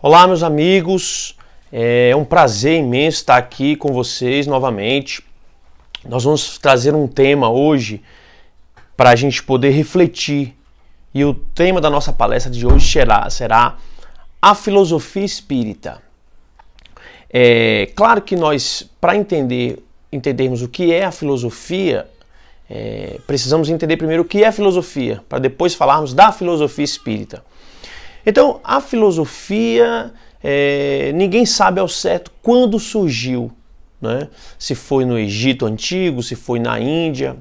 Olá, meus amigos, é um prazer imenso estar aqui com vocês novamente. Nós vamos trazer um tema hoje para a gente poder refletir, e o tema da nossa palestra de hoje será a filosofia espírita. É claro que nós, para entendermos o que é a filosofia, precisamos entender primeiro o que é a filosofia, para depois falarmos da filosofia espírita. Então, a filosofia, ninguém sabe ao certo quando surgiu, né? Se foi no Egito Antigo, se foi na Índia.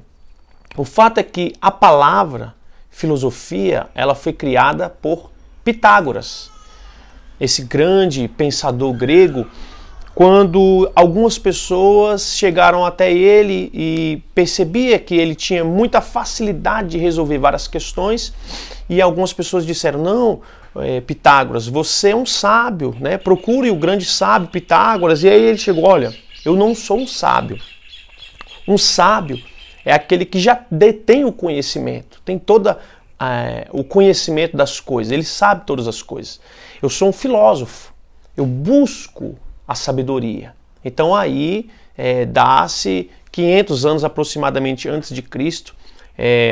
O fato é que a palavra filosofia, ela foi criada por Pitágoras, esse grande pensador grego, quando algumas pessoas chegaram até ele e percebia que ele tinha muita facilidade de resolver várias questões, e algumas pessoas disseram: não, Pitágoras, você é um sábio, né? Procure o grande sábio Pitágoras. E aí ele chegou: olha, eu não sou um sábio. Um sábio é aquele que já detém o conhecimento, tem todo o conhecimento das coisas, ele sabe todas as coisas. Eu sou um filósofo, eu busco a sabedoria. Então aí dá-se 500 anos aproximadamente antes de Cristo,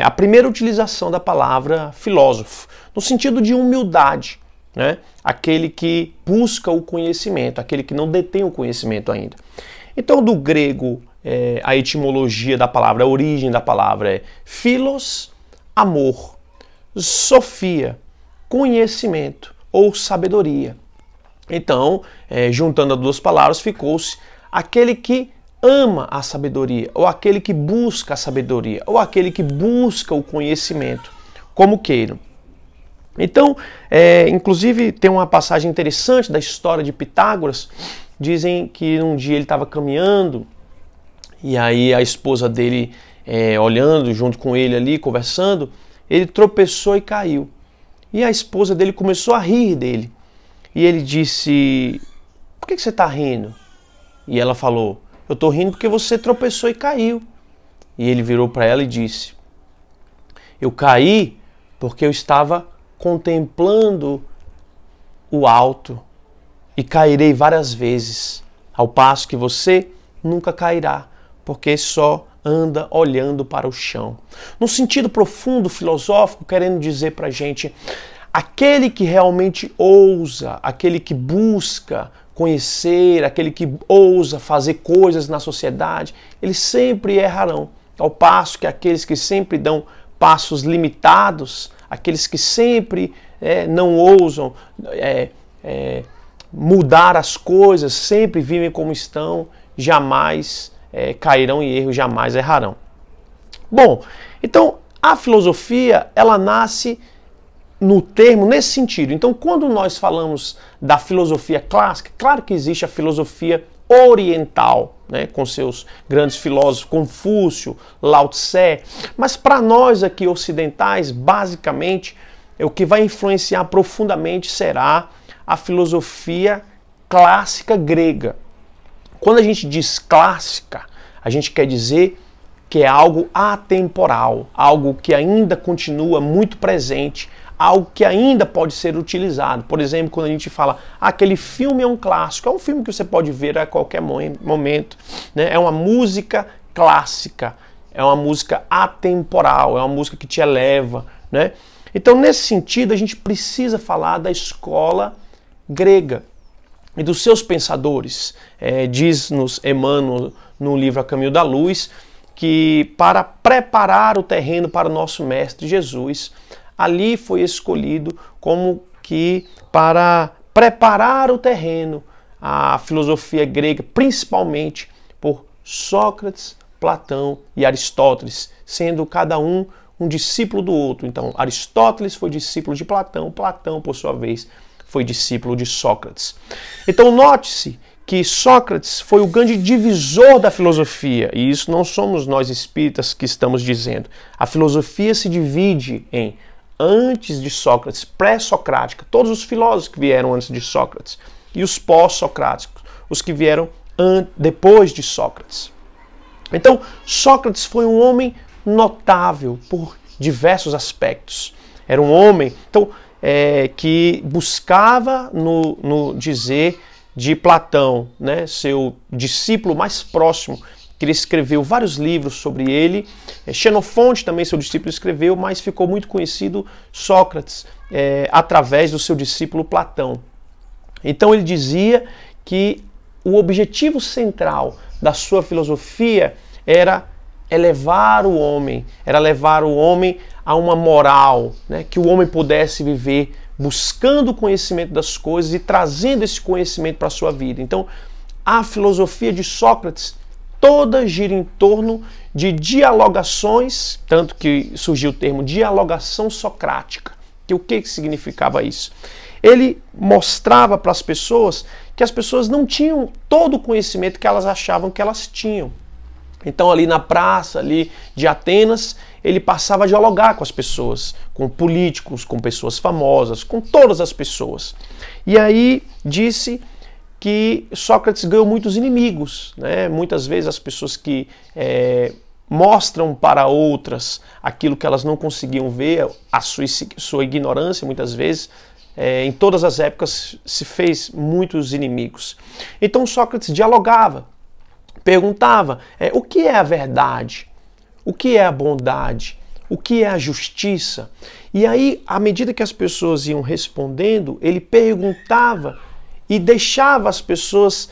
a primeira utilização da palavra filósofo, no sentido de humildade, né? Aquele que busca o conhecimento, aquele que não detém o conhecimento ainda. Então, do grego, a etimologia da palavra, a origem da palavra é philos, amor, sofia, conhecimento ou sabedoria. Então, juntando as duas palavras, ficou-se aquele que ama a sabedoria, ou aquele que busca a sabedoria, ou aquele que busca o conhecimento, como queiram. Então, inclusive tem uma passagem interessante da história de Pitágoras. Dizem que um dia ele estava caminhando, e aí a esposa dele, olhando junto com ele ali, conversando, ele tropeçou e caiu. E a esposa dele começou a rir dele. E ele disse: por que você está rindo? E ela falou: eu estou rindo porque você tropeçou e caiu. E ele virou para ela e disse: eu caí porque eu estava contemplando o alto e cairei várias vezes, ao passo que você nunca cairá, porque só anda olhando para o chão. No sentido profundo, filosófico, querendo dizer para a gente, aquele que realmente ousa, aquele que busca conhecer, aquele que ousa fazer coisas na sociedade, eles sempre errarão, ao passo que aqueles que sempre dão passos limitados, aqueles que sempre não ousam mudar as coisas, sempre vivem como estão, jamais cairão em erro, jamais errarão. Bom, então a filosofia, ela nasce no termo nesse sentido. Então, quando nós falamos da filosofia clássica, claro que existe a filosofia oriental, né, com seus grandes filósofos, Confúcio, Lao Tse, mas para nós aqui ocidentais, basicamente, o que vai influenciar profundamente será a filosofia clássica grega. Quando a gente diz clássica, a gente quer dizer que é algo atemporal, algo que ainda continua muito presente, algo que ainda pode ser utilizado. Por exemplo, quando a gente fala, aquele filme é um clássico, é um filme que você pode ver a qualquer momento, né? É uma música clássica, é uma música atemporal, é uma música que te eleva, né? Então, nesse sentido, a gente precisa falar da escola grega e dos seus pensadores. Diz-nos Emmanuel no livro A Caminho da Luz que, para preparar o terreno para o nosso Mestre Jesus, ali foi escolhido como que para preparar o terreno a filosofia grega, principalmente por Sócrates, Platão e Aristóteles, sendo cada um discípulo do outro. Então, Aristóteles foi discípulo de Platão, Platão, por sua vez, foi discípulo de Sócrates. Então, note-se que Sócrates foi o grande divisor da filosofia, e isso não somos nós espíritas que estamos dizendo. A filosofia se divide em antes de Sócrates, pré-socrática, todos os filósofos que vieram antes de Sócrates, e os pós-socráticos, os que vieram depois de Sócrates. Então, Sócrates foi um homem notável por diversos aspectos. Era um homem, então, que buscava no dizer de Platão, né, seu discípulo mais próximo, que ele escreveu vários livros sobre ele. Xenofonte também, seu discípulo, escreveu, mas ficou muito conhecido Sócrates através do seu discípulo Platão. Então ele dizia que o objetivo central da sua filosofia era levar o homem a uma moral, né, que o homem pudesse viver buscando o conhecimento das coisas e trazendo esse conhecimento para a sua vida. Então, a filosofia de Sócrates toda gira em torno de dialogações, tanto que surgiu o termo dialogação socrática. O que significava isso? Ele mostrava para as pessoas que as pessoas não tinham todo o conhecimento que elas achavam que elas tinham. Então ali na praça ali de Atenas, ele passava a dialogar com as pessoas, com políticos, com pessoas famosas, com todas as pessoas. E aí disse que Sócrates ganhou muitos inimigos, né? Muitas vezes as pessoas que mostram para outras aquilo que elas não conseguiam ver, a sua ignorância muitas vezes, em todas as épocas se fez muitos inimigos. Então Sócrates dialogava, perguntava o que é a verdade, o que é a bondade, o que é a justiça. E aí, à medida que as pessoas iam respondendo, ele perguntava e deixava as pessoas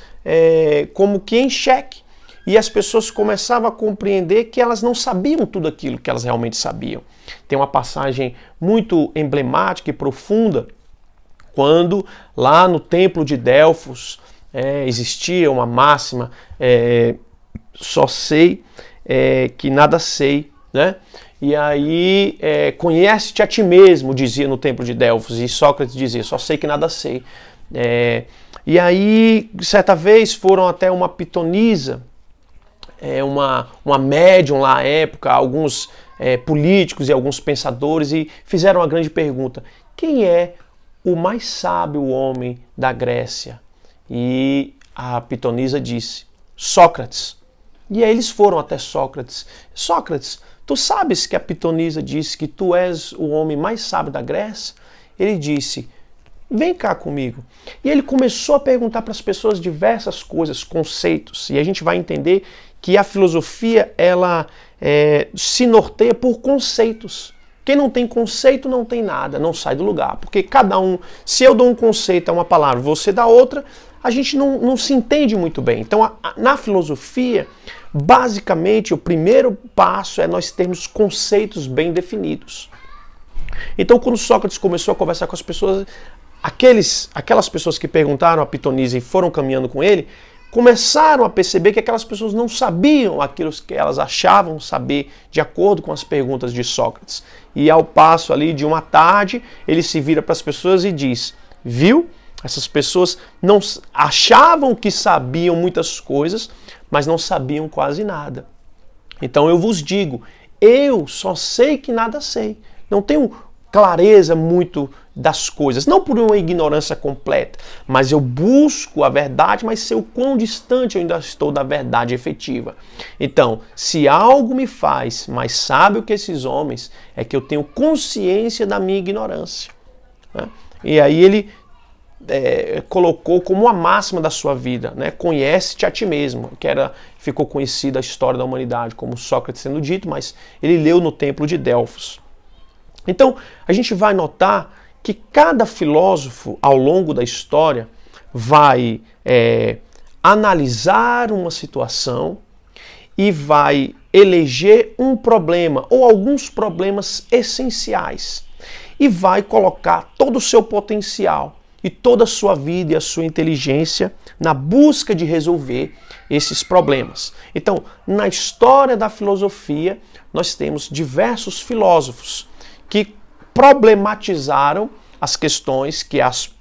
como que em xeque. E as pessoas começavam a compreender que elas não sabiam tudo aquilo que elas realmente sabiam. Tem uma passagem muito emblemática e profunda, quando lá no templo de Delfos existia uma máxima, só sei que nada sei, né? E aí, conhece-te a ti mesmo, dizia no templo de Delfos, e Sócrates dizia, só sei que nada sei. E aí, certa vez, foram até uma pitonisa, uma médium lá à época, alguns políticos e alguns pensadores, e fizeram uma grande pergunta: quem é o mais sábio homem da Grécia? E a pitonisa disse: Sócrates. E aí eles foram até Sócrates. Sócrates, tu sabes que a pitonisa disse que tu és o homem mais sábio da Grécia? Ele disse: vem cá comigo. E ele começou a perguntar para as pessoas diversas coisas, conceitos. E a gente vai entender que a filosofia, ela se norteia por conceitos. Quem não tem conceito não tem nada, não sai do lugar. Porque cada um, se eu dou um conceito a uma palavra, você dá outra, a gente não se entende muito bem. Então, na filosofia, basicamente, o primeiro passo é nós termos conceitos bem definidos. Então, quando Sócrates começou a conversar com as pessoas, aquelas pessoas que perguntaram a pitonisa e foram caminhando com ele, começaram a perceber que aquelas pessoas não sabiam aquilo que elas achavam saber de acordo com as perguntas de Sócrates. E ao passo ali de uma tarde, ele se vira para as pessoas e diz: viu? Essas pessoas não achavam que sabiam muitas coisas, mas não sabiam quase nada. Então eu vos digo, eu só sei que nada sei. Não tenho clareza muito das coisas, não por uma ignorância completa, mas eu busco a verdade, mas sei o quão distante eu ainda estou da verdade efetiva. Então, se algo me faz mais sábio que esses homens, é que eu tenho consciência da minha ignorância, né? E aí ele colocou como a máxima da sua vida, né? Conhece-te a ti mesmo, que ficou conhecida a história da humanidade como Sócrates sendo dito, mas ele leu no templo de Delfos. Então, a gente vai notar que cada filósofo, ao longo da história, vai analisar uma situação e vai eleger um problema ou alguns problemas essenciais e vai colocar todo o seu potencial e toda a sua vida e a sua inteligência na busca de resolver esses problemas. Então, na história da filosofia, nós temos diversos filósofos que problematizaram as questões que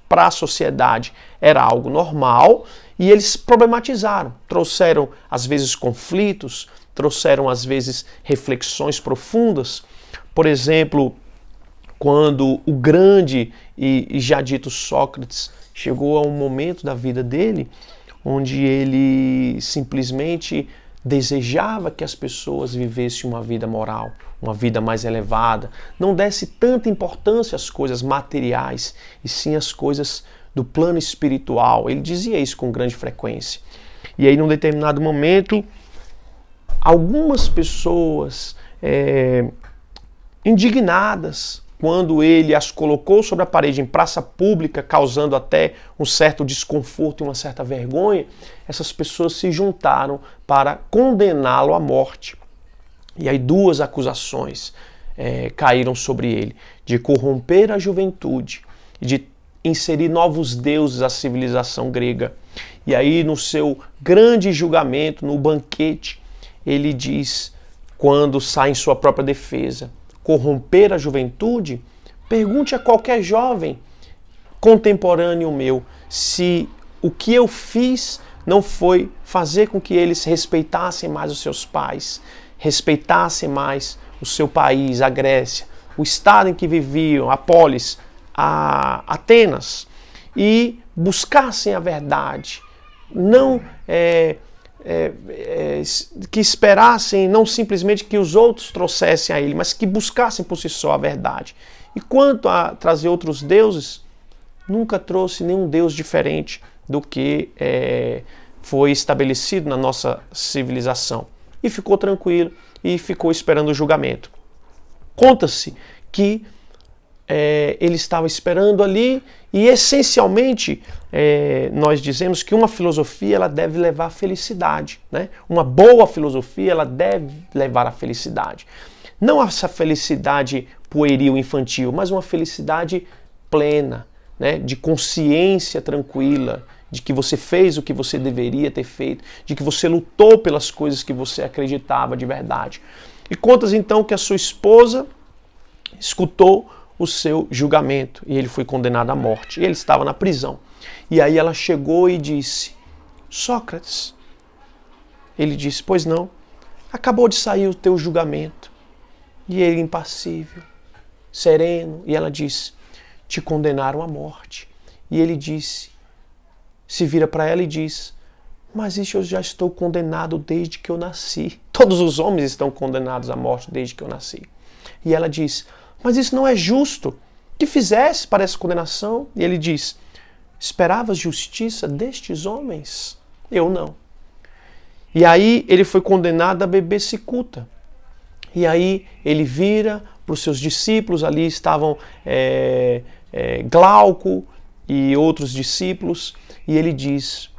para a sociedade era algo normal, e eles problematizaram, trouxeram às vezes conflitos, trouxeram às vezes reflexões profundas. Por exemplo, quando o grande e já dito Sócrates chegou a um momento da vida dele onde ele simplesmente desejava que as pessoas vivessem uma vida moral, uma vida mais elevada, não desse tanta importância às coisas materiais, e sim às coisas do plano espiritual. Ele dizia isso com grande frequência. E aí, num determinado momento, algumas pessoas indignadas, quando ele as colocou sobre a parede em praça pública, causando até um certo desconforto e uma certa vergonha, essas pessoas se juntaram para condená-lo à morte. E aí 2 acusações caíram sobre ele, de corromper a juventude e de inserir novos deuses à civilização grega. E aí, no seu grande julgamento, no banquete, ele diz, quando sai em sua própria defesa, corromper a juventude, pergunte a qualquer jovem contemporâneo meu se o que eu fiz não foi fazer com que eles respeitassem mais os seus pais, respeitassem mais o seu país, a Grécia, o estado em que viviam, a polis, a Atenas, e buscassem a verdade, não que esperassem não simplesmente que os outros trouxessem a ele, mas que buscassem por si só a verdade. E quanto a trazer outros deuses, nunca trouxe nenhum deus diferente do que foi estabelecido na nossa civilização. E ficou tranquilo e ficou esperando o julgamento. Conta-se que ele estava esperando ali e, essencialmente, nós dizemos que uma filosofia ela deve levar à felicidade, né? Uma boa filosofia ela deve levar à felicidade. Não essa felicidade pueril, infantil, mas uma felicidade plena, né? De consciência tranquila, de que você fez o que você deveria ter feito, de que você lutou pelas coisas que você acreditava de verdade. E contas então que a sua esposa escutou o seu julgamento e ele foi condenado à morte. E ele estava na prisão. E aí ela chegou e disse: Sócrates. Ele disse: pois não, acabou de sair o teu julgamento. E ele impassível, sereno. E ela disse: te condenaram à morte. E ele disse, se vira para ela e diz: mas isso eu já estou condenado desde que eu nasci. Todos os homens estão condenados à morte desde que eu nasci. E ela diz: mas isso não é justo. Que fizesse para essa condenação? E ele diz: esperavas justiça destes homens? Eu não. E aí ele foi condenado a beber cicuta. E aí ele vira para os seus discípulos, ali estavam Glauco e outros discípulos, e ele diz,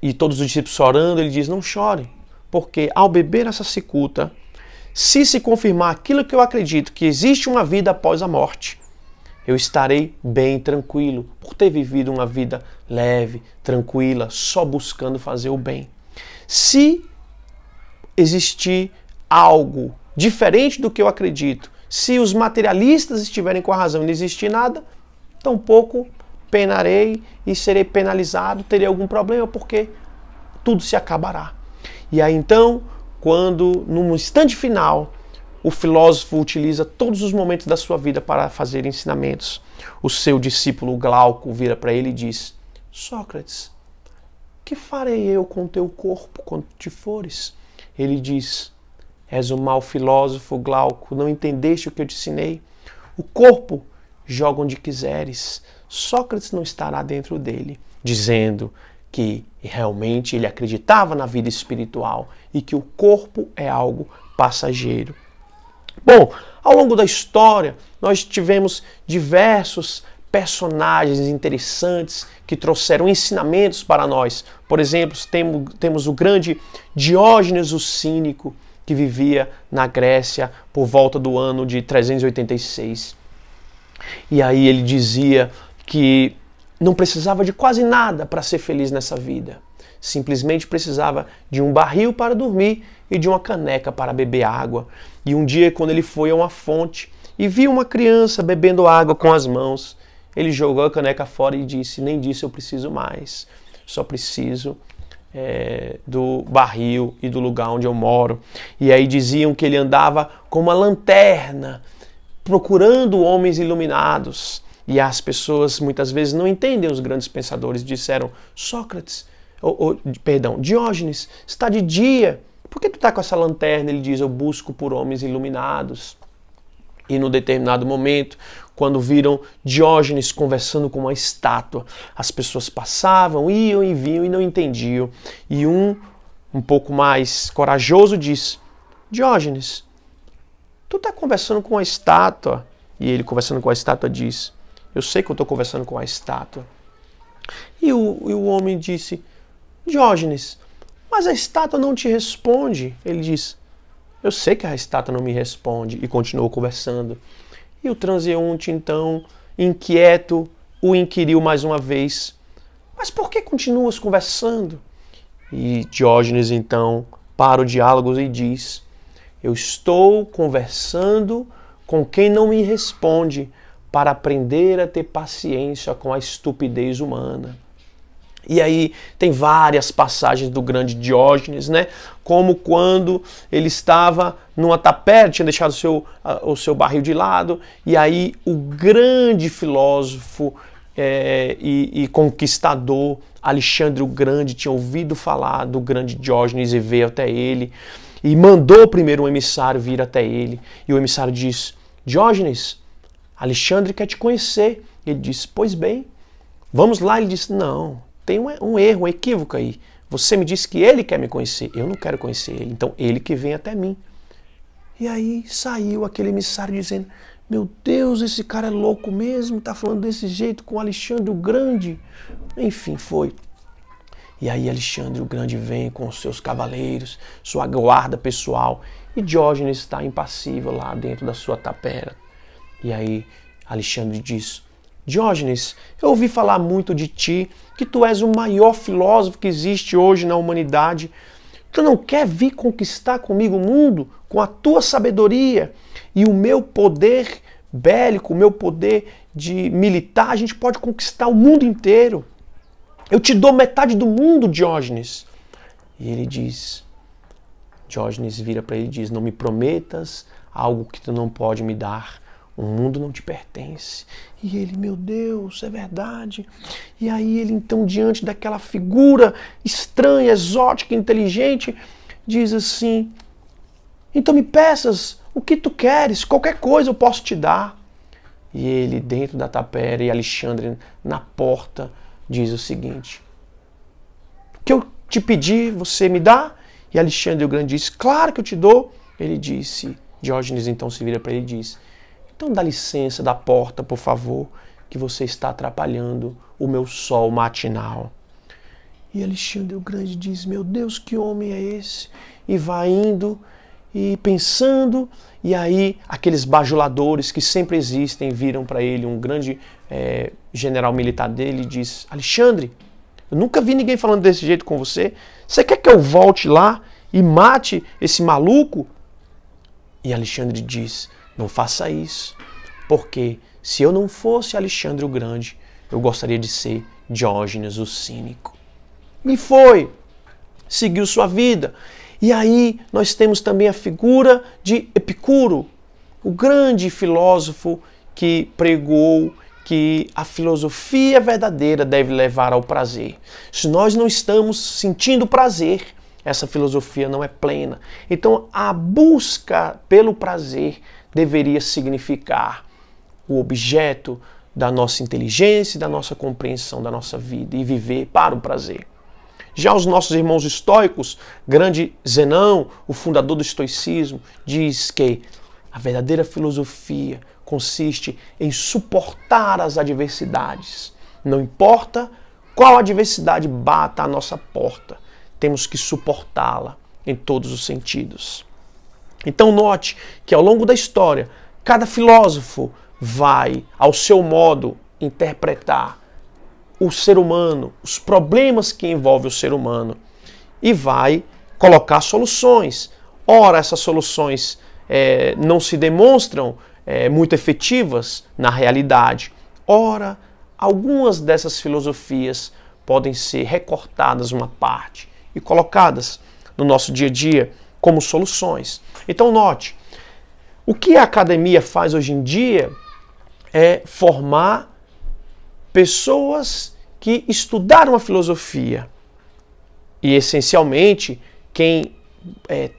e todos os discípulos chorando, ele diz: não chorem, porque ao beber essa cicuta, se confirmar aquilo que eu acredito, que existe uma vida após a morte, eu estarei bem tranquilo, por ter vivido uma vida leve, tranquila, só buscando fazer o bem. Se existir algo diferente do que eu acredito, se os materialistas estiverem com a razão e não existir nada, tampouco penarei e serei penalizado, terei algum problema, porque tudo se acabará. E aí então, quando no instante final o filósofo utiliza todos os momentos da sua vida para fazer ensinamentos, o seu discípulo Glauco vira para ele e diz: Sócrates, que farei eu com teu corpo quando te fores? Ele diz: és um mau filósofo, Glauco, não entendeste o que eu te ensinei? O corpo joga onde quiseres, Sócrates não estará dentro dele, dizendo que realmente ele acreditava na vida espiritual e que o corpo é algo passageiro. Bom, ao longo da história, nós tivemos diversos personagens interessantes que trouxeram ensinamentos para nós. Por exemplo, temos o grande Diógenes o Cínico, que vivia na Grécia por volta do ano de 386. E aí ele dizia que não precisava de quase nada para ser feliz nessa vida. Simplesmente precisava de um barril para dormir e de uma caneca para beber água. E um dia, quando ele foi a uma fonte e viu uma criança bebendo água com as mãos, ele jogou a caneca fora e disse: nem disso eu preciso mais, só preciso do barril e do lugar onde eu moro. E aí diziam que ele andava com uma lanterna, procurando homens iluminados. E as pessoas muitas vezes não entendem os grandes pensadores. Disseram: Sócrates, Perdão, Diógenes, está de dia. Por que tu está com essa lanterna? Ele diz, eu busco por homens iluminados. E no determinado momento, quando viram Diógenes conversando com uma estátua, as pessoas passavam, iam e vinham e não entendiam. E um pouco mais corajoso disse, Diógenes, tu está conversando com a estátua. E ele, conversando com a estátua, diz, eu sei que eu estou conversando com a estátua. E o homem disse, Diógenes, mas a estátua não te responde. Ele diz, eu sei que a estátua não me responde. E continuou conversando. E o transeunte, então, inquieto, o inquiriu mais uma vez, mas por que continuas conversando? E Diógenes, então, para o diálogo e diz, eu estou conversando com quem não me responde para aprender a ter paciência com a estupidez humana. E aí tem várias passagens do grande Diógenes, né? Como quando ele estava numa tapera, tinha deixado o seu barril de lado, e aí o grande filósofo e conquistador Alexandre o Grande tinha ouvido falar do grande Diógenes e veio até ele, e mandou primeiro um emissário vir até ele, e o emissário diz, Diógenes, Alexandre quer te conhecer. Ele disse, pois bem, vamos lá. Ele disse, não, tem um erro, um equívoco aí. Você me disse que ele quer me conhecer, eu não quero conhecer ele, então ele que vem até mim. E aí saiu aquele emissário dizendo, meu Deus, esse cara é louco mesmo, tá falando desse jeito com Alexandre o Grande. Enfim, foi. E aí Alexandre o Grande vem com os seus cavaleiros, sua guarda pessoal, e Diógenes está impassível lá dentro da sua tapera. E aí Alexandre diz, Diógenes, eu ouvi falar muito de ti, que tu és o maior filósofo que existe hoje na humanidade. Tu não quer vir conquistar comigo o mundo com a tua sabedoria e o meu poder bélico, o meu poder de militar? A gente pode conquistar o mundo inteiro. Eu te dou metade do mundo, Diógenes. E ele diz, Diógenes vira para ele e diz, não me prometas algo que tu não pode me dar. O mundo não te pertence. E ele, meu Deus, é verdade. E aí ele então, diante daquela figura estranha, exótica, inteligente, diz assim, então me peças o que tu queres, qualquer coisa eu posso te dar. E ele dentro da tapera e Alexandre na porta diz o seguinte, o que eu te pedi você me dá? E Alexandre o Grande diz, claro que eu te dou. Ele disse, Diógenes então se vira para ele e diz, então dá licença da porta, por favor, que você está atrapalhando o meu sol matinal. E Alexandre o Grande diz, meu Deus, que homem é esse? E vai indo e pensando, e aí aqueles bajuladores que sempre existem viram para ele, um grande general militar dele, e diz, Alexandre, eu nunca vi ninguém falando desse jeito com você. Você quer que eu volte lá e mate esse maluco? E Alexandre diz, não faça isso, porque se eu não fosse Alexandre o Grande, eu gostaria de ser Diógenes o Cínico. E foi, seguiu sua vida. E aí nós temos também a figura de Epicuro, o grande filósofo que pregou que a filosofia verdadeira deve levar ao prazer. Se nós não estamos sentindo prazer, essa filosofia não é plena. Então a busca pelo prazer deveria significar o objeto da nossa inteligência, da nossa compreensão da nossa vida e viver para o prazer. Já os nossos irmãos estoicos, grande Zenão, o fundador do estoicismo, diz que a verdadeira filosofia consiste em suportar as adversidades. Não importa qual adversidade bata à nossa porta, temos que suportá-la em todos os sentidos. Então note que ao longo da história, cada filósofo vai, ao seu modo, interpretar o ser humano, os problemas que envolvem o ser humano e vai colocar soluções. Ora, essas soluções não se demonstram muito efetivas na realidade. Ora, algumas dessas filosofias podem ser recortadas uma parte e colocadas no nosso dia a dia como soluções. Então note, o que a academia faz hoje em dia é formar pessoas que estudaram a filosofia e essencialmente quem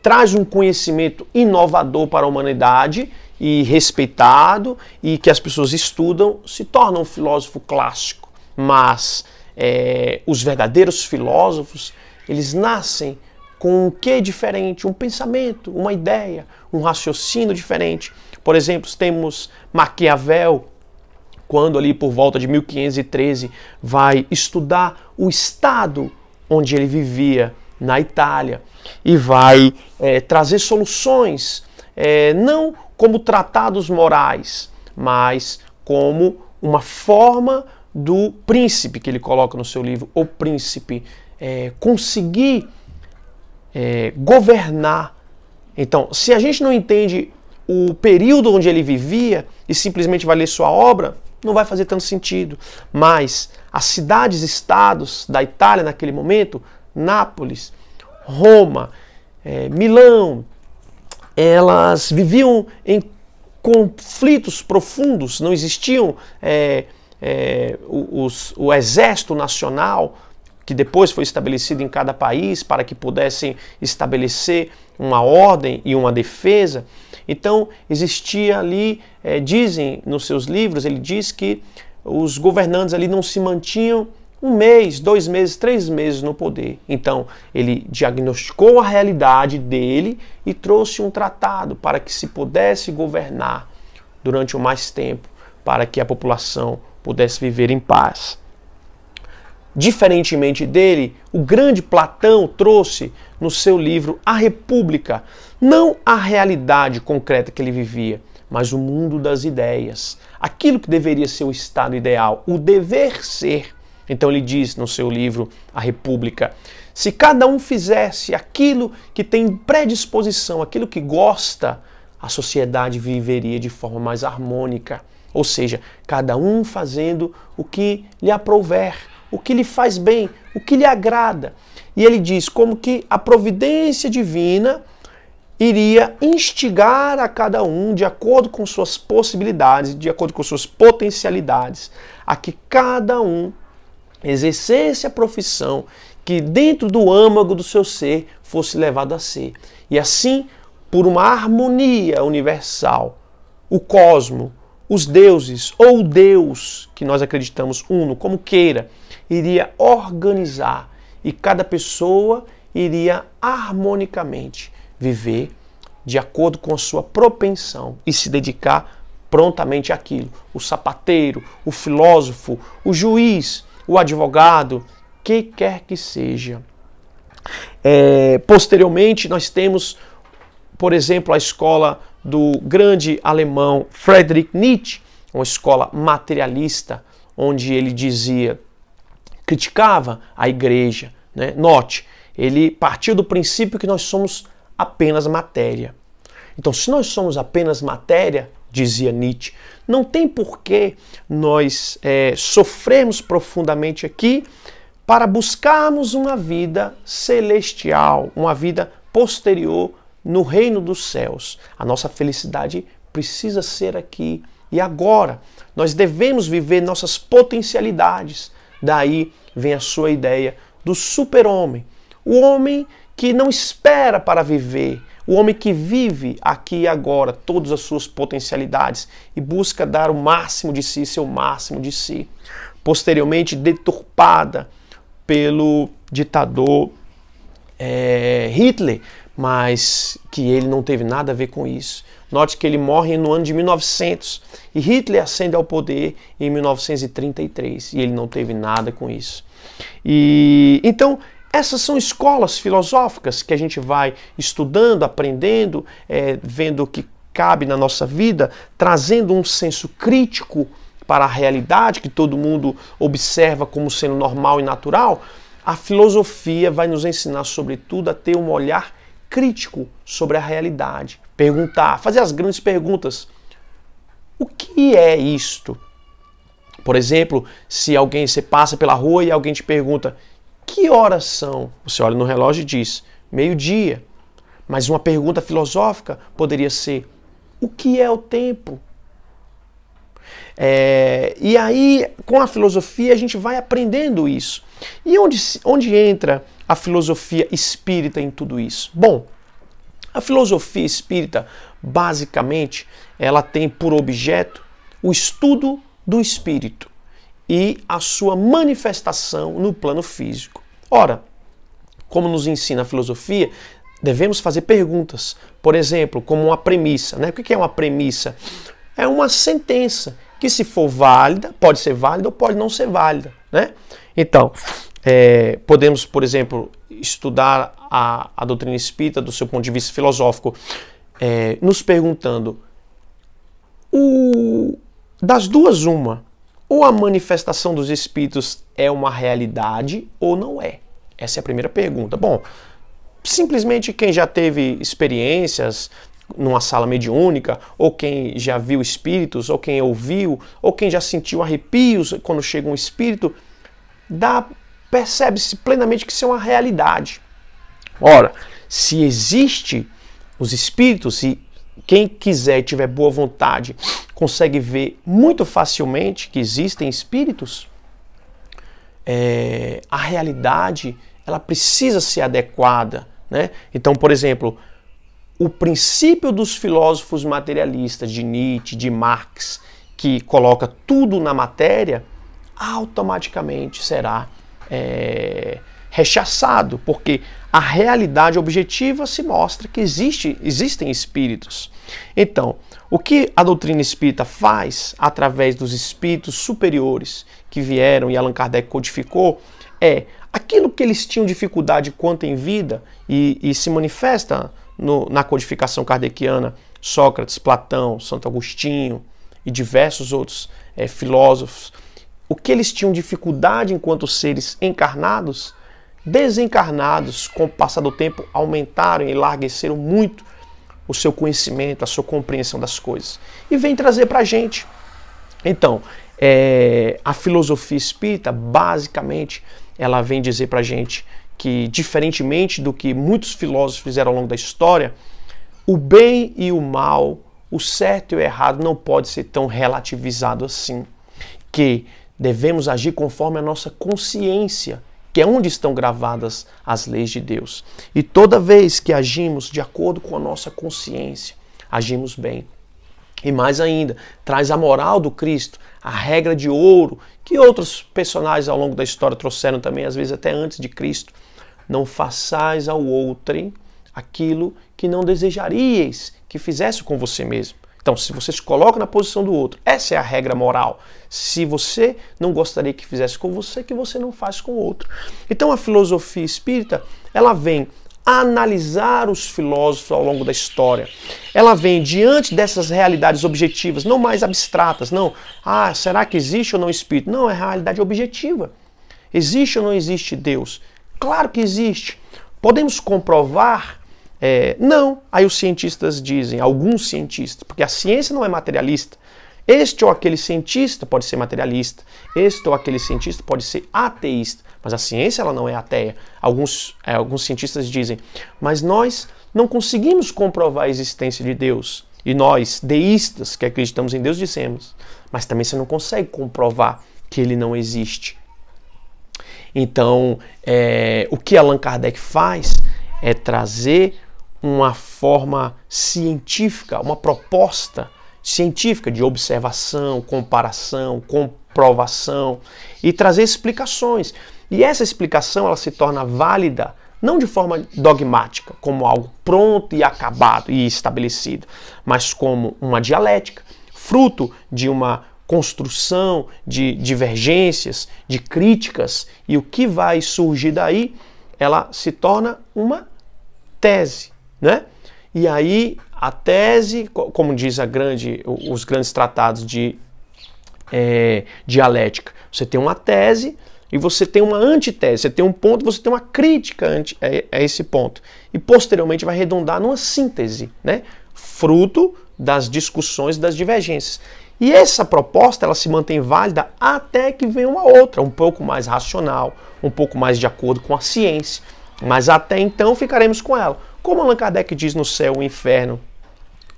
traz um conhecimento inovador para a humanidade e respeitado e que as pessoas estudam se torna um filósofo clássico. Mas os verdadeiros filósofos, eles nascem com um quê diferente, um pensamento, uma ideia, um raciocínio diferente. Por exemplo, temos Maquiavel, quando ali por volta de 1513 vai estudar o estado onde ele vivia, na Itália, e vai trazer soluções, não como tratados morais, mas como uma forma do príncipe, que ele coloca no seu livro, O Príncipe, conseguir governar. Então, se a gente não entende o período onde ele vivia e simplesmente vai ler sua obra, não vai fazer tanto sentido. Mas as cidades-estados da Itália naquele momento, Nápoles, Roma, Milão, elas viviam em conflitos profundos, não existiam o exército nacional, que depois foi estabelecido em cada país para que pudessem estabelecer uma ordem e uma defesa. Então existia ali, dizem nos seus livros, ele diz que os governantes ali não se mantinham 1 mês, 2 meses, 3 meses no poder. Então ele diagnosticou a realidade dele e trouxe um tratado para que se pudesse governar durante o mais tempo, para que a população pudesse viver em paz. Diferentemente dele, o grande Platão trouxe no seu livro A República, não a realidade concreta que ele vivia, mas o mundo das ideias, aquilo que deveria ser o estado ideal, o dever ser. Então ele diz no seu livro A República, se cada um fizesse aquilo que tem predisposição, aquilo que gosta, a sociedade viveria de forma mais harmônica. Ou seja, cada um fazendo o que lhe aprouver, o que lhe faz bem, o que lhe agrada. E ele diz como que a providência divina iria instigar a cada um, de acordo com suas possibilidades, de acordo com suas potencialidades, a que cada um exercesse a profissão que dentro do âmago do seu ser fosse levado a ser. E assim, por uma harmonia universal, o cosmo, os deuses ou o Deus, que nós acreditamos uno, como queira, iria organizar e cada pessoa iria harmonicamente viver de acordo com a sua propensão e se dedicar prontamente àquilo. O sapateiro, o filósofo, o juiz, o advogado, que quer que seja. Posteriormente, nós temos, por exemplo, a escola do grande alemão Friedrich Nietzsche, uma escola materialista, onde ele criticava a igreja. Né? Note, ele partiu do princípio que nós somos apenas matéria. Então, se nós somos apenas matéria, dizia Nietzsche, não tem por que nós sofrermos profundamente aqui para buscarmos uma vida celestial, uma vida posterior no reino dos céus. A nossa felicidade precisa ser aqui e agora. Nós devemos viver nossas potencialidades. Daí vem a sua ideia do super-homem. O homem que não espera para viver. O homem que vive aqui e agora todas as suas potencialidades e busca dar o máximo de si, seu máximo de si. Posteriormente deturpada pelo ditador Hitler, mas que ele não teve nada a ver com isso. Note que ele morre no ano de 1900 e Hitler ascende ao poder em 1933 e ele não teve nada com isso. E então essas são escolas filosóficas que a gente vai estudando, aprendendo, vendo o que cabe na nossa vida, trazendo um senso crítico para a realidade que todo mundo observa como sendo normal e natural. A filosofia vai nos ensinar, sobretudo, a ter um olhar crítico sobre a realidade. Perguntar, fazer as grandes perguntas. O que é isto? Por exemplo, se você passa pela rua e alguém te pergunta, que horas são? Você olha no relógio e diz, 12:00. Mas uma pergunta filosófica poderia ser, o que é o tempo? E aí, com a filosofia, a gente vai aprendendo isso. E onde entra a filosofia espírita em tudo isso? Bom, a filosofia espírita, basicamente, ela tem por objeto o estudo do espírito e a sua manifestação no plano físico. Ora, como nos ensina a filosofia, devemos fazer perguntas. Por exemplo, como uma premissa, né? O que é uma premissa? É uma sentença que, se for válida, pode ser válida ou pode não ser válida, né? Então, podemos, por exemplo, estudar a doutrina espírita do seu ponto de vista filosófico, nos perguntando, das duas uma, ou a manifestação dos espíritos é uma realidade ou não é? Essa é a primeira pergunta. Bom, simplesmente quem já teve experiências numa sala mediúnica, ou quem já viu espíritos, ou quem ouviu, ou quem já sentiu arrepios quando chega um espírito, percebe-se plenamente que isso é uma realidade. Ora, se existe os espíritos, e quem quiser e tiver boa vontade consegue ver muito facilmente que existem espíritos, a realidade ela precisa ser adequada, né? Então, por exemplo, o princípio dos filósofos materialistas de Nietzsche, de Marx, que coloca tudo na matéria, automaticamente será rechaçado, porque a realidade objetiva se mostra que existem espíritos. Então, o que a doutrina espírita faz através dos espíritos superiores que vieram e Allan Kardec codificou aquilo que eles tinham dificuldade quanto em vida e se manifesta na codificação kardeciana, Sócrates, Platão, Santo Agostinho e diversos outros filósofos, o que eles tinham dificuldade enquanto seres encarnados, desencarnados, com o passar do tempo, aumentaram e enlargueceram muito o seu conhecimento, a sua compreensão das coisas. E vem trazer para a gente. Então, a filosofia espírita, basicamente, ela vem dizer para a gente que, diferentemente do que muitos filósofos fizeram ao longo da história, o bem e o mal, o certo e o errado não pode ser tão relativizado assim, que devemos agir conforme a nossa consciência, que é onde estão gravadas as leis de Deus. E toda vez que agimos de acordo com a nossa consciência, agimos bem. E mais ainda, traz a moral do Cristo, a regra de ouro, que outros personagens ao longo da história trouxeram também, às vezes até antes de Cristo. Não façais ao outrem aquilo que não desejaríeis que fizesse com você mesmo. Então, se você se coloca na posição do outro, essa é a regra moral. Se você não gostaria que fizesse com você, que você não faz com o outro. Então, a filosofia espírita, ela vem analisar os filósofos ao longo da história. Ela vem diante dessas realidades objetivas, não mais abstratas, não. Será que existe ou não espírito? Não, é realidade objetiva. Existe ou não existe Deus? Claro que existe. Podemos comprovar? Não. Aí os cientistas dizem, alguns cientistas, porque a ciência não é materialista. Este ou aquele cientista pode ser materialista, este ou aquele cientista pode ser ateísta, mas a ciência ela não é ateia. Alguns cientistas dizem, mas nós não conseguimos comprovar a existência de Deus. E nós, deístas, que acreditamos em Deus, dizemos, mas também você não consegue comprovar que ele não existe. Então, o que Allan Kardec faz é trazer uma forma científica, uma proposta científica de observação, comparação, comprovação e trazer explicações. E essa explicação ela se torna válida não de forma dogmática, como algo pronto e acabado e estabelecido, mas como uma dialética, fruto de uma construção de divergências, de críticas, e o que vai surgir daí, ela se torna uma tese, né? E aí a tese, como diz os grandes tratados de dialética, você tem uma tese e você tem uma antitese, você tem um ponto e você tem uma crítica a esse ponto. E posteriormente vai redundar numa síntese, né? Fruto das discussões, das divergências. E essa proposta ela se mantém válida até que venha uma outra, um pouco mais racional, um pouco mais de acordo com a ciência. Mas até então ficaremos com ela. Como Allan Kardec diz no Céu e o Inferno,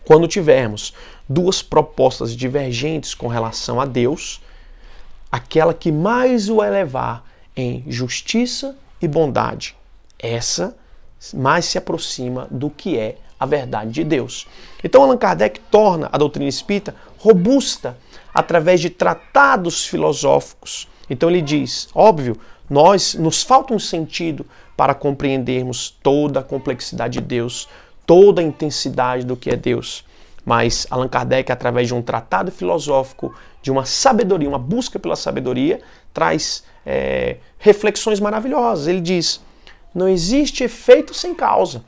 quando tivermos duas propostas divergentes com relação a Deus, aquela que mais o elevar em justiça e bondade, essa mais se aproxima do que é a verdade de Deus. Então Allan Kardec torna a doutrina espírita robusta através de tratados filosóficos. Então ele diz, óbvio, nos falta um sentido para compreendermos toda a complexidade de Deus, toda a intensidade do que é Deus. Mas Allan Kardec, através de um tratado filosófico, de uma sabedoria, uma busca pela sabedoria, traz reflexões maravilhosas. Ele diz, não existe efeito sem causa.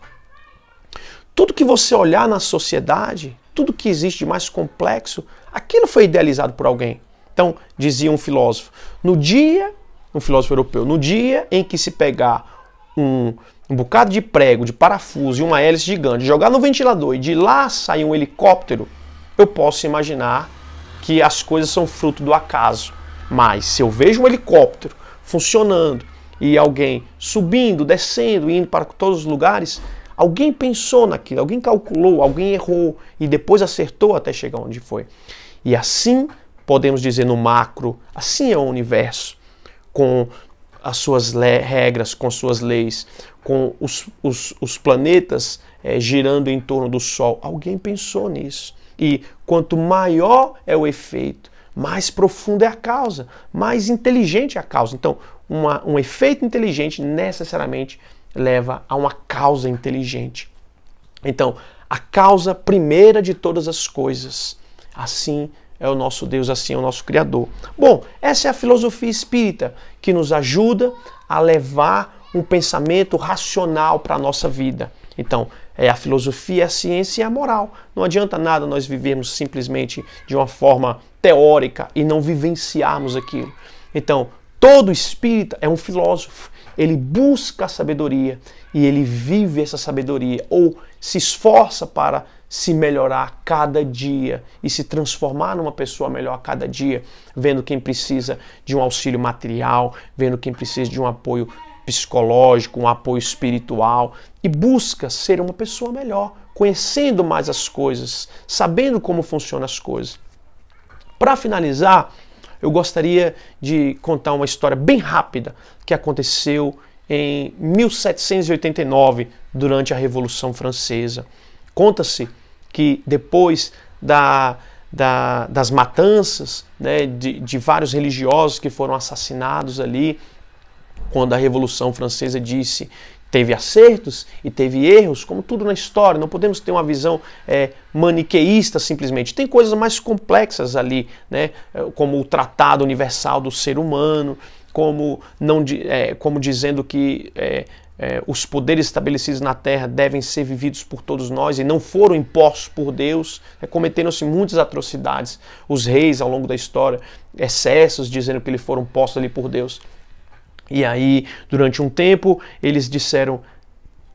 Tudo que você olhar na sociedade, tudo que existe de mais complexo, aquilo foi idealizado por alguém. Então, dizia um filósofo, um filósofo europeu, no dia em que se pegar um bocado de prego, de parafuso e uma hélice gigante, jogar no ventilador e de lá sair um helicóptero, eu posso imaginar que as coisas são fruto do acaso. Mas se eu vejo um helicóptero funcionando e alguém subindo, descendo, indo para todos os lugares, alguém pensou naquilo, alguém calculou, alguém errou e depois acertou até chegar onde foi. E assim, podemos dizer no macro, assim é o universo, com as suas regras, com suas leis, com os planetas girando em torno do Sol. Alguém pensou nisso. E quanto maior é o efeito, mais profunda é a causa, mais inteligente é a causa. Então, um efeito inteligente necessariamente leva a uma causa inteligente. Então, a causa primeira de todas as coisas. Assim é o nosso Deus, assim é o nosso Criador. Bom, essa é a filosofia espírita que nos ajuda a levar um pensamento racional para a nossa vida. Então, é a filosofia, a ciência e a moral. Não adianta nada nós vivermos simplesmente de uma forma teórica e não vivenciarmos aquilo. Então, todo espírita é um filósofo. Ele busca a sabedoria e ele vive essa sabedoria ou se esforça para se melhorar cada dia e se transformar numa pessoa melhor a cada dia, vendo quem precisa de um auxílio material, vendo quem precisa de um apoio psicológico, um apoio espiritual e busca ser uma pessoa melhor, conhecendo mais as coisas, sabendo como funcionam as coisas. Para finalizar, eu gostaria de contar uma história bem rápida que aconteceu em 1789, durante a Revolução Francesa. Conta-se que depois das matanças, né, de vários religiosos que foram assassinados ali, quando a Revolução Francesa teve acertos e teve erros, como tudo na história, não podemos ter uma visão maniqueísta simplesmente. Tem coisas mais complexas ali, né, como o Tratado Universal do Ser Humano, como dizendo que os poderes estabelecidos na Terra devem ser vividos por todos nós e não foram impostos por Deus, cometeram-se muitas atrocidades. Os reis, ao longo da história, excessos, dizendo que eles foram postos ali por Deus. E aí, durante um tempo, eles disseram,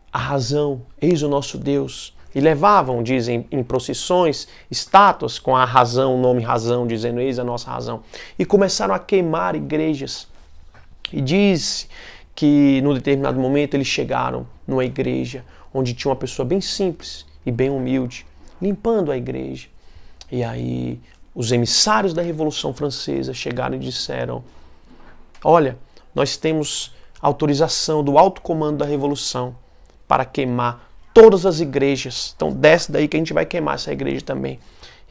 a razão, eis o nosso Deus. E levavam, dizem, em procissões, estátuas com a razão, o nome razão, dizendo, eis a nossa razão. E começaram a queimar igrejas. E diz que, num determinado momento, eles chegaram numa igreja onde tinha uma pessoa bem simples e bem humilde, limpando a igreja. E aí, os emissários da Revolução Francesa chegaram e disseram, olha, nós temos autorização do alto comando da Revolução para queimar todas as igrejas. Então desce daí que a gente vai queimar essa igreja também.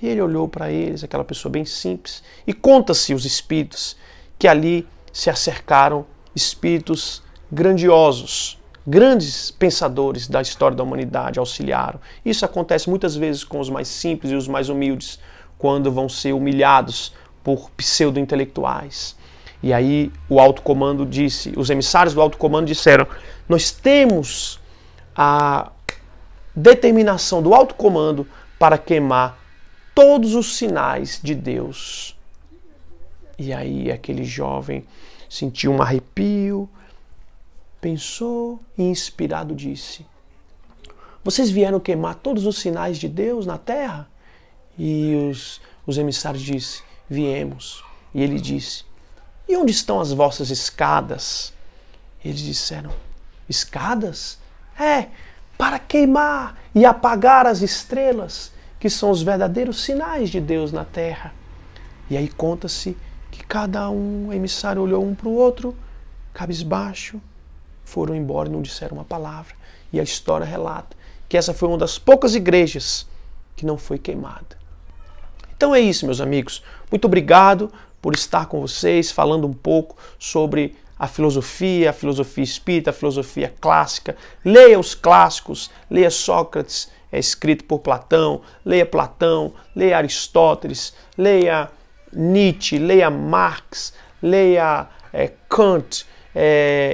E ele olhou para eles, aquela pessoa bem simples, e conta-se os espíritos que ali se acercaram espíritos grandiosos, grandes pensadores da história da humanidade, auxiliaram. Isso acontece muitas vezes com os mais simples e os mais humildes, quando vão ser humilhados por pseudo-intelectuais. E aí o alto comando disse, os emissários do alto comando disseram, nós temos a determinação do alto comando para queimar todos os sinais de Deus. E aí aquele jovem sentiu um arrepio, pensou e inspirado disse, vocês vieram queimar todos os sinais de Deus na terra? E os emissários disseram, viemos. E ele disse, e onde estão as vossas escadas? Eles disseram, escadas? Para queimar e apagar as estrelas que são os verdadeiros sinais de Deus na terra. E aí conta-se que cada emissário olhou um para o outro, cabisbaixo, foram embora e não disseram uma palavra. E a história relata que essa foi uma das poucas igrejas que não foi queimada. Então é isso, meus amigos. Muito obrigado por estar com vocês, falando um pouco sobre a filosofia espírita, a filosofia clássica. Leia os clássicos, leia Sócrates, é escrito por Platão, leia Aristóteles, leia Nietzsche, leia Marx, leia Kant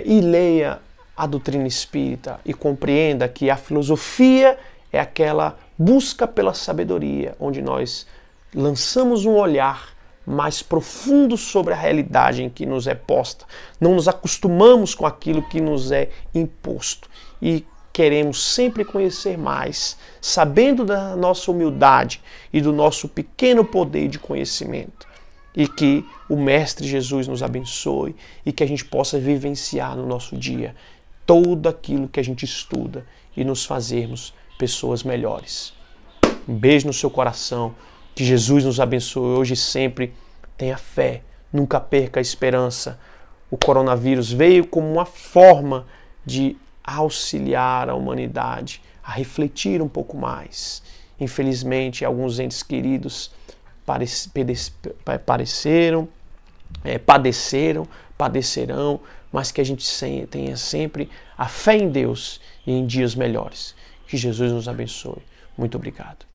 e leia a doutrina espírita e compreenda que a filosofia é aquela busca pela sabedoria, onde nós lançamos um olhar mais profundo sobre a realidade em que nos é posta. Não nos acostumamos com aquilo que nos é imposto e queremos sempre conhecer mais, sabendo da nossa humildade e do nosso pequeno poder de conhecimento. E que o Mestre Jesus nos abençoe e que a gente possa vivenciar no nosso dia tudo aquilo que a gente estuda e nos fazermos pessoas melhores. Um beijo no seu coração. Que Jesus nos abençoe hoje e sempre. Tenha fé, nunca perca a esperança. O coronavírus veio como uma forma de auxiliar a humanidade a refletir um pouco mais. Infelizmente, alguns entes queridos padecerão, mas que a gente tenha sempre a fé em Deus e em dias melhores. Que Jesus nos abençoe. Muito obrigado.